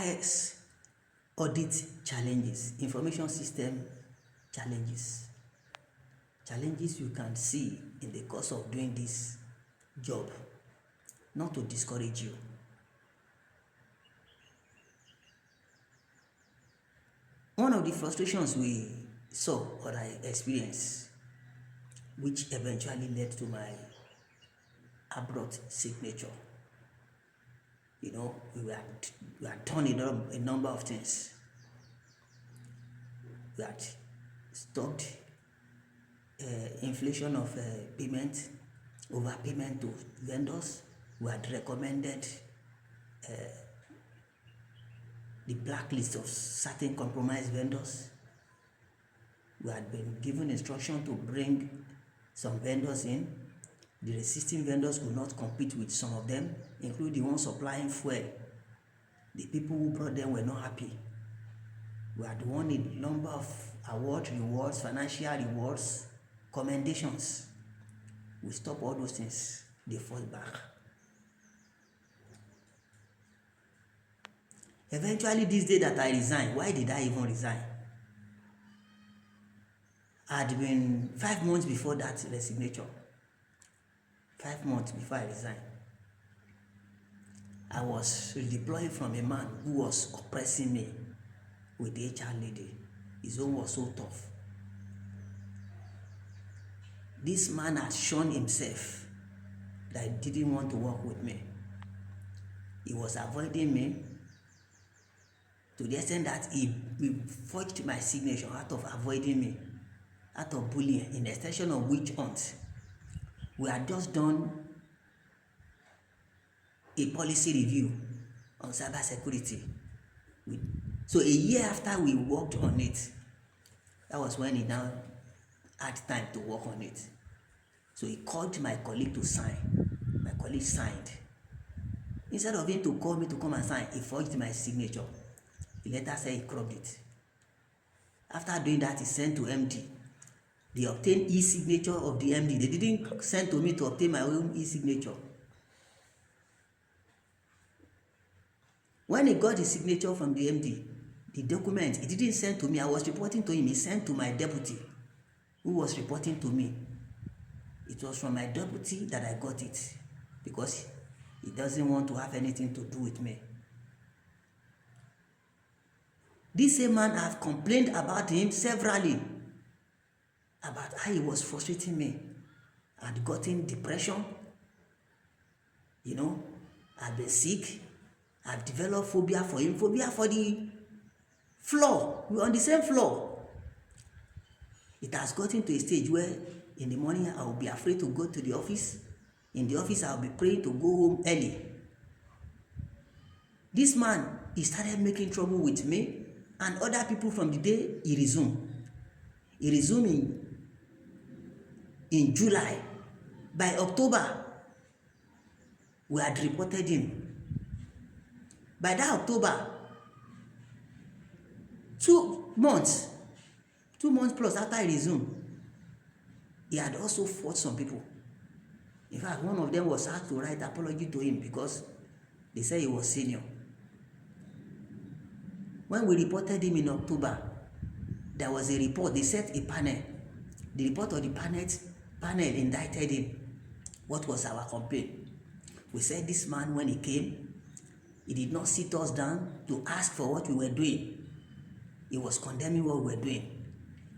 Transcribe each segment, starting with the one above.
IS audit challenges, information system challenges. Challenges you can see in the course of doing this job, not to discourage you. One of the frustrations we saw or I experienced, which eventually led to my abrupt signature. We had done a number of things. We had stopped inflation of payment, overpayment to vendors. We had recommended the blacklist of certain compromised vendors. We had been given instruction to bring some vendors in. The resisting vendors could not compete with some of them, including the ones supplying fuel. The people who brought them were not happy. We had won a number of awards, rewards, financial rewards, commendations. We stopped all those things. They fall back. Eventually, this day that I resigned, why did I even resign? I had been 5 months before that resignation. 5 months before I resigned. I was redeploying from a man who was oppressing me with the HR lady. His own was so tough. This man had shown himself that he didn't want to work with me. He was avoiding me to the extent that he forged my signature out of avoiding me, out of bullying, in extension of witch hunt. We had just done a policy review on cybersecurity. So a year after we worked on it, that was when he now had time to work on it. So he called my colleague to sign. My colleague signed. Instead of him to call me to come and sign, he forged my signature. He later said he cropped it. After doing that, he sent to MD. They obtained e-signature of the MD. They didn't send to me to obtain my own e-signature. When he got the signature from the MD, the document, he didn't send to me. I was reporting to him. He sent to my deputy, who was reporting to me. It was from my deputy that I got it, because he doesn't want to have anything to do with me. This same man, I have complained about him severally, about how he was frustrating me. I had gotten depression, I've been sick. I've developed phobia for him, phobia for the floor. We're on the same floor. It has gotten to a stage where in the morning I will be afraid to go to the office. In the office I will be praying to go home early. This man, he started making trouble with me and other people from the day he resumed. He resumed in July. By October, we had reported him. By that October, 2 months plus after he resumed, he had also fought some people. In fact, one of them was asked to write apology to him because they said he was senior. When we reported him in October, there was a report. They set a panel. The report of the panel indicted him. What was our complaint? We said this man, when he came, he did not sit us down to ask for what we were doing. He was condemning what we were doing.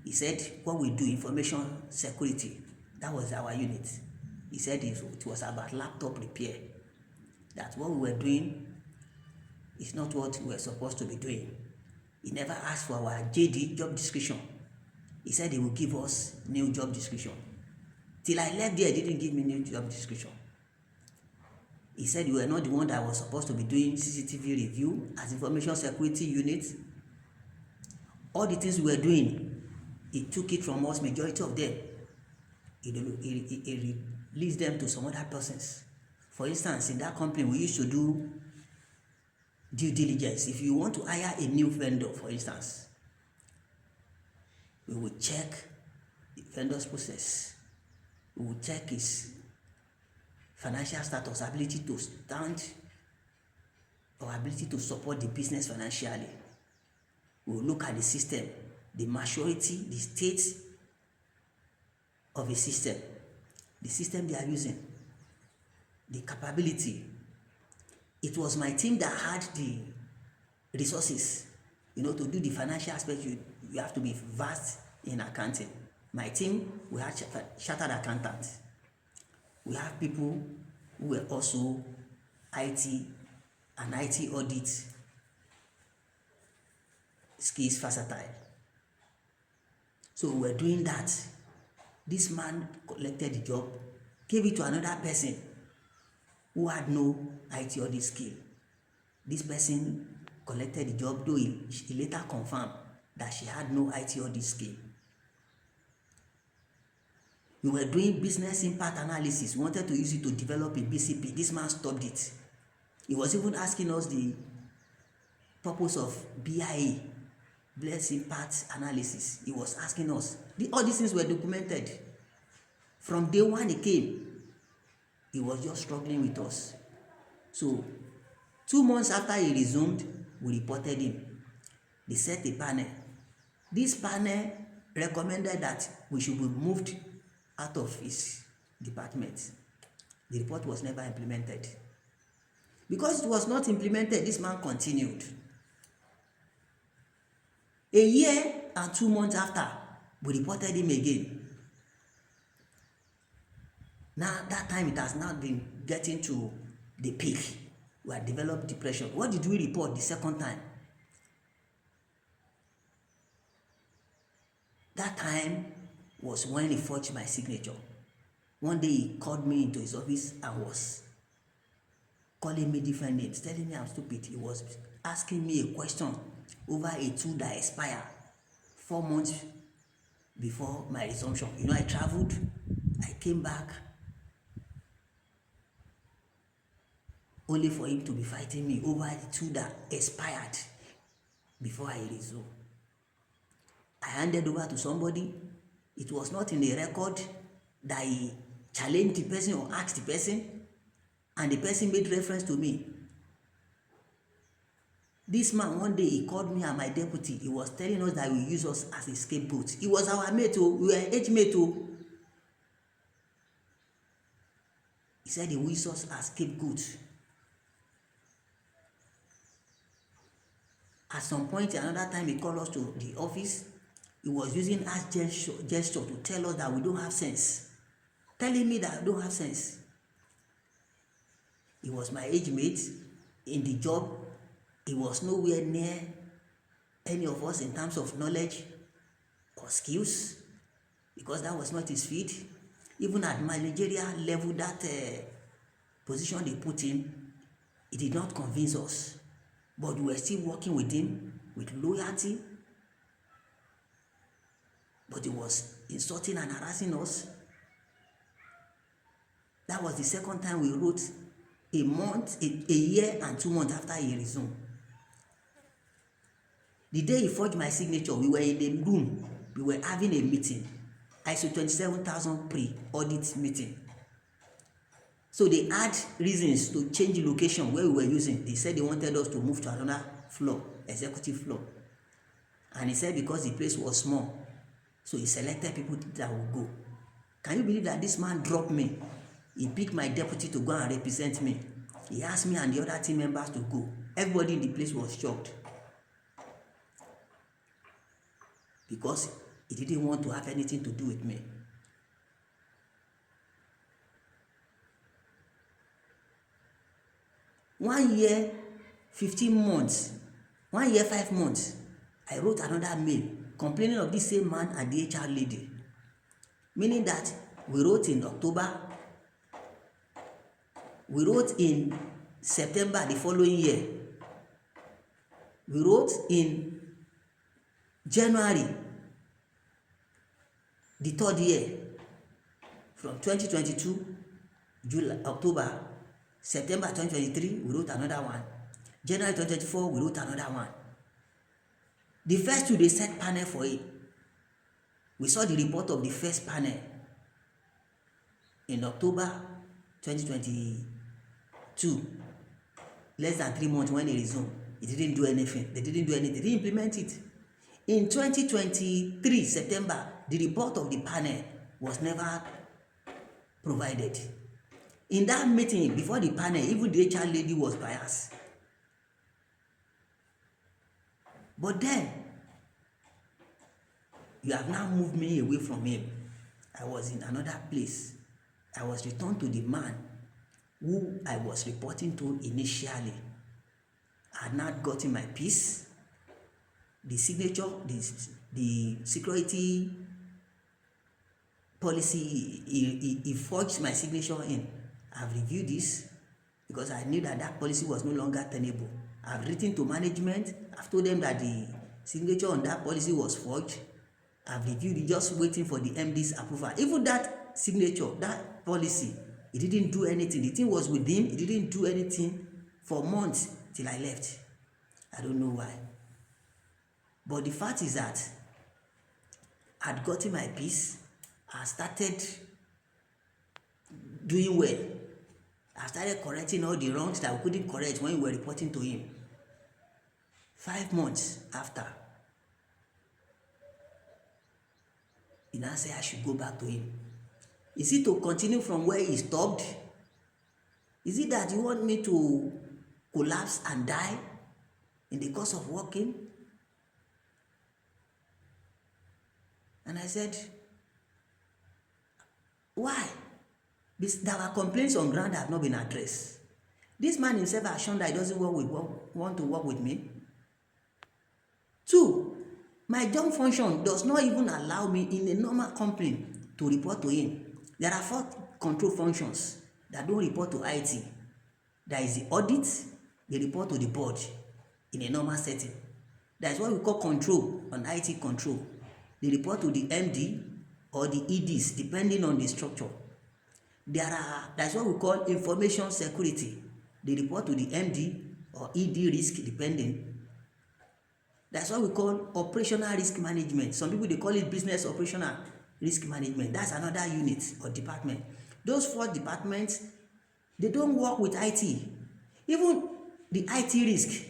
He said, what we do, information security, that was our unit. He said it was about laptop repair. That what we were doing is not what we were supposed to be doing. He never asked for our JD, job description. He said he would give us new job description. Till I left there, he didn't give me new job description. He said you were not the one that was supposed to be doing CCTV review as information security unit. All the things we were doing, he took it from us, majority of them. He released them to some other persons. For instance, in that company, we used to do due diligence. If you want to hire a new vendor, for instance, we will check the vendor's process. We will check his financial status, ability to stand our ability to support the business financially. We will look at the system, the maturity, the state of a system, the system they are using, the capability. It was my team that had the resources, to do the financial aspect. You have to be vast in accounting. My team, we had chartered accountants. We have people who were also IT and IT audit skills versatile. So we were doing that. This man collected the job, gave it to another person who had no IT audit skill. This person collected the job, though he later confirmed that she had no IT audit skill. We were doing business impact analysis. We wanted to use it to develop a BCP. This man stopped it. He was even asking us the purpose of BIA, business impact analysis. He was asking us. All these things were documented. From day one he came, he was just struggling with us. So 2 months after he resumed, we reported him. They set a panel. This panel recommended that we should be moved out of his department. The report was never implemented. Because it was not implemented, this man continued. A year and 2 months after, we reported him again. Now, that time it has now been getting to the peak. We had developed depression. What did we report the second time? That time was when he forged my signature. One day he called me into his office and was calling me different names, telling me I'm stupid. He was asking me a question over a tool that expired 4 months before my resumption. I traveled, I came back, only for him to be fighting me over the tool that expired before I resumed. I handed over to somebody. It was not in the record that he challenged the person or asked the person, and the person made reference to me. This man, one day he called me and my deputy. He was telling us that he will use us as a scapegoat. He was our mate, we were age mate. He said he will use us as scapegoats. At some point, another time he called us to the office. He was using us gesture to tell us that we don't have sense. Telling me that I don't have sense. He was my age mate in the job. He was nowhere near any of us in terms of knowledge or skills, because that was not his field. Even at managerial level, that position they put him, it did not convince us. But we were still working with him with loyalty. But he was insulting and harassing us. That was the second time we wrote a year and 2 months after he resumed. The day he forged my signature, we were in the room. We were having a meeting. ISO 27,000 pre-audit meeting. So they had reasons to change the location where we were using. They said they wanted us to move to another floor, executive floor. And he said because the place was small, so he selected people that would go. Can you believe that this man dropped me? He picked my deputy to go and represent me. He asked me and the other team members to go. Everybody in the place was shocked, because he didn't want to have anything to do with me. One year, 15 months, 1 year, 5 months, I wrote another mail complaining of this same man and the HR lady. Meaning that we wrote in October, we wrote in September the following year, we wrote in January the third year, from 2022, July, October, September 2023, we wrote another one. January 2024, we wrote another one. The first two, they set panel for it. We saw the report of the first panel in October 2022. less than 3 months when he resumed. He didn't do anything. They didn't do anything. They didn't implement it. In 2023 September, the report of the panel was never provided. In that meeting before the panel, even the HR lady was biased. But then you have now moved me away from him. I was in another place. I was returned to the man who I was reporting to initially. I had not gotten my peace. The signature, the security policy, he forged my signature in. I've reviewed this because I knew that that policy was no longer tenable. I've written to management. I've told them that the signature on that policy was forged. I've reviewed it, just waiting for the MD's approval. Even that signature, that policy, he didn't do anything. The thing was with him. He didn't do anything for months till I left. I don't know why. But the fact is that I'd gotten my peace. I started doing well. I started correcting all the wrongs that we couldn't correct when we were reporting to him. 5 months after, he now said I should go back to him. Is it to continue from where he stopped? Is it that you want me to collapse and die in the course of working? And I said, why? There were complaints on ground that have not been addressed. This man himself has shown that he doesn't want to work with me. 2, my job function does not even allow me in a normal company to report to him. There are 4 control functions that don't report to IT. There is the audit, they report to the board in a normal setting. That is what we call control on IT control. They report to the MD or the EDs depending on the structure. That's what we call information security. They report to the MD or ED risk depending. That's what we call operational risk management. Some people, they call it business operational risk management. That's another unit or department. Those 4 departments, they don't work with IT. Even the IT risk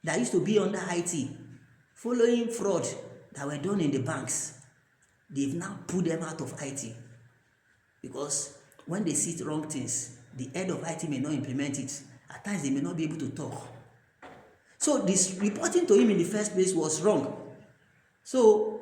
that used to be under IT, following fraud that were done in the banks, they've now put them out of IT. Because when they see wrong things, the head of IT may not implement it. At times, they may not be able to talk. So this reporting to him in the first place was wrong. So